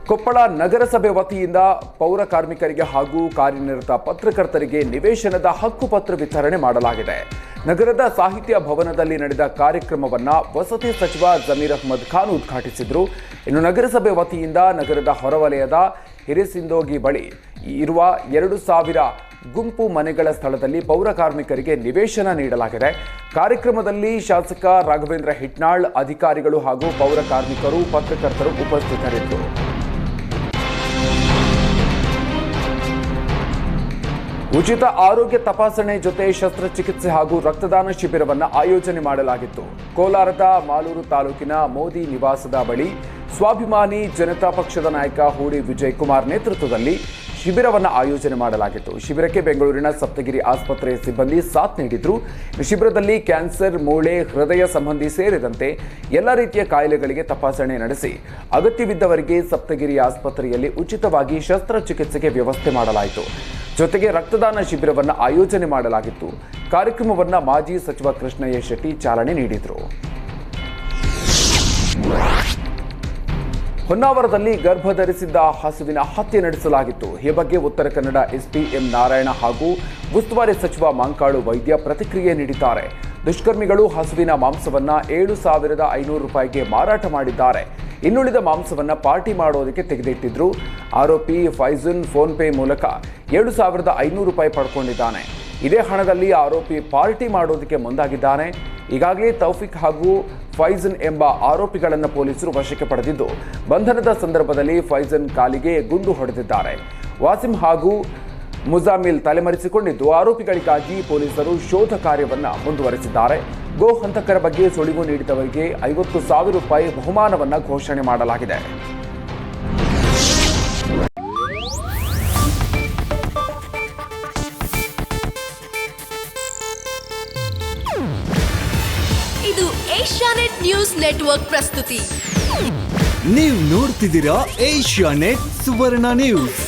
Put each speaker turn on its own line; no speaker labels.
ಕೊಪ್ಪಳ ನಗರಸಭೆ ವತಿಯಿಂದ ಪೌರ ಕಾರ್ಮಿಕರಿಗೆ ಹಾಗೂ ಕಾರ್ಯನಿರತ ಪತ್ರಕರ್ತರಿಗೆ ನಿವೇಶನದ ಹಕ್ಕುಪತ್ರ ವಿತರಣೆ ಮಾಡಲಾಗಿದೆ. ನಗರದ ಸಾಹಿತ್ಯ ಭವನದಲ್ಲಿ ನಡೆದ ಕಾರ್ಯಕ್ರಮವನ್ನು ವಸತಿ ಸಚಿವ ಜಮೀರ್ ಅಹ್ಮದ್ ಖಾನ್ ಉದ್ಘಾಟಿಸಿದರು. ಇನ್ನು ನಗರಸಭೆ ವತಿಯಿಂದ ನಗರದ ಹೊರವಲಯದ ಹಿರೇಸಿಂದೋಗಿ ಬಳಿ ಇರುವ 2000 ಗುಂಪು ಮನೆಗಳ ಸ್ಥಳದಲ್ಲಿ ಪೌರ ಕಾರ್ಮಿಕರಿಗೆ ನಿವೇಶನ ನೀಡಲಾಗಿದೆ. ಕಾರ್ಯಕ್ರಮದಲ್ಲಿ ಶಾಸಕ ರಾಘವೇಂದ್ರ ಹಿಟ್ನಾಳ್, ಅಧಿಕಾರಿಗಳು ಹಾಗೂ ಪೌರ ಕಾರ್ಮಿಕರು, ಪತ್ರಕರ್ತರು ಉಪಸ್ಥಿತರಿದ್ದರು. ಉಚಿತ ಆರೋಗ್ಯ ತಪಾಸಣೆ ಜೊತೆ ಶಸ್ತ್ರಚಿಕಿತ್ಸೆ ಹಾಗೂ ರಕ್ತದಾನ ಶಿಬಿರವನ್ನು ಆಯೋಜನೆ ಮಾಡಲಾಗಿತ್ತು. ಕೋಲಾರದ ಮಾಲೂರು ತಾಲೂಕಿನ ಮೋದಿ ನಿವಾಸದ ಬಳಿ ಸ್ವಾಭಿಮಾನಿ ಜನತಾ ಪಕ್ಷದ ನಾಯಕ ಹೂಡಿ ವಿಜಯ್ ಕುಮಾರ್ ನೇತೃತ್ವದಲ್ಲಿ ಶಿಬಿರವನ್ನು ಆಯೋಜನೆ ಮಾಡಲಾಗಿತ್ತು. ಶಿಬಿರಕ್ಕೆ ಬೆಂಗಳೂರಿನ ಸಪ್ತಗಿರಿ ಆಸ್ಪತ್ರೆಯ ಸಿಬ್ಬಂದಿ ಸಾಥ್ ನೀಡಿದ್ರು. ಶಿಬಿರದಲ್ಲಿ ಕ್ಯಾನ್ಸರ್, ಮೂಳೆ, ಹೃದಯ ಸಂಬಂಧಿ ಸೇರಿದಂತೆ ಎಲ್ಲ ರೀತಿಯ ಕಾಯಿಲೆಗಳಿಗೆ ತಪಾಸಣೆ ನಡೆಸಿ ಅಗತ್ಯವಿದ್ದವರಿಗೆ ಸಪ್ತಗಿರಿ ಆಸ್ಪತ್ರೆಯಲ್ಲಿ ಉಚಿತವಾಗಿ ಶಸ್ತ್ರಚಿಕಿತ್ಸೆಗೆ ವ್ಯವಸ್ಥೆ ಮಾಡಲಾಯಿತು. ಜೊತೆಗೆ ರಕ್ತದಾನ ಶಿಬಿರವನ್ನು ಆಯೋಜನೆ ಮಾಡಲಾಗಿತ್ತು. ಕಾರ್ಯಕ್ರಮವನ್ನು ಮಾಜಿ ಸಚಿವ ಕೃಷ್ಣಯ್ಯ ಶೆಟ್ಟಿ ಚಾಲನೆ ನೀಡಿದರು. ಹೊನ್ನಾವರದಲ್ಲಿ ಗರ್ಭಧರಿಸಿದ್ದ ಹಸುವಿನ ಹತ್ಯೆ ನಡೆಸಲಾಗಿತ್ತು. ಈ ಬಗ್ಗೆ ಉತ್ತರ ಕನ್ನಡ ಎಸ್ಪಿ ಎಂ ನಾರಾಯಣ ಹಾಗೂ ಉಸ್ತುವಾರಿ ಸಚಿವ ಮಂಕಾಳು ವೈದ್ಯ ಪ್ರತಿಕ್ರಿಯೆ ನೀಡಿದ್ದಾರೆ. ದುಷ್ಕರ್ಮಿಗಳು ಹಸುವಿನ ಮಾಂಸವನ್ನು 7,500 ರೂಪಾಯಿಗೆ ಮಾರಾಟ ಮಾಡಿದ್ದಾರೆ. ಇನ್ನುಳಿದ ಮಾಂಸವನ್ನು ಪಾರ್ಟಿ ಮಾಡೋದಕ್ಕೆ ತೆಗೆದಿಟ್ಟಿದ್ರು. ಆರೋಪಿ ಫೈಜುನ್ ಫೋನ್ ಪೇ ಮೂಲಕ 7,500 ರೂಪಾಯಿ ಪಡ್ಕೊಂಡಿದ್ದಾನೆ. ಇದೇ ಹಣದಲ್ಲಿ ಆರೋಪಿ ಪಾರ್ಟಿ ಮಾಡೋದಕ್ಕೆ ಮುಂದಾಗಿದ್ದಾನೆ. ಈಗಾಗಲೇ ತೌಫಿಕ್ ಹಾಗೂ ಫೈಜನ್ ಎಂಬ ಆರೋಪಿಗಳನ್ನು ಪೊಲೀಸರು ವಶಕ್ಕೆ ಪಡೆದಿದ್ದು, ಬಂಧನದ ಸಂದರ್ಭದಲ್ಲಿ ಫೈಜನ್ ಕಾಲಿಗೆ ಗುಂಡು ಹೊಡೆದಿದ್ದಾರೆ. ವಾಸಿಂ ಹಾಗೂ ಮುಜಾಮಿಲ್ ತಲೆಮರೆಸಿಕೊಂಡಿದ್ದು, ಆರೋಪಿಗಳಿಗಾಗಿ ಪೊಲೀಸರು ಶೋಧ ಕಾರ್ಯವನ್ನು ಮುಂದುವರೆಸಿದ್ದಾರೆ. ಗೋ ಹಂತಕರ ಬಗ್ಗೆ ಸುಳಿವು ನೀಡಿದವರಿಗೆ 50,000 ರೂಪಾಯಿ ಬಹುಮಾನವನ್ನು ಘೋಷಣೆ ಮಾಡಲಾಗಿದೆ.
ಇದು ಏಷ್ಯಾನೆಟ್ ನ್ಯೂಸ್ ನೆಟ್ವರ್ಕ್ ಪ್ರಸ್ತುತಿ.
ನೀವು ನೋಡ್ತಿದ್ದೀರಾ ಏಷ್ಯಾನೆಟ್ ಸುವರ್ಣ ನ್ಯೂಸ್.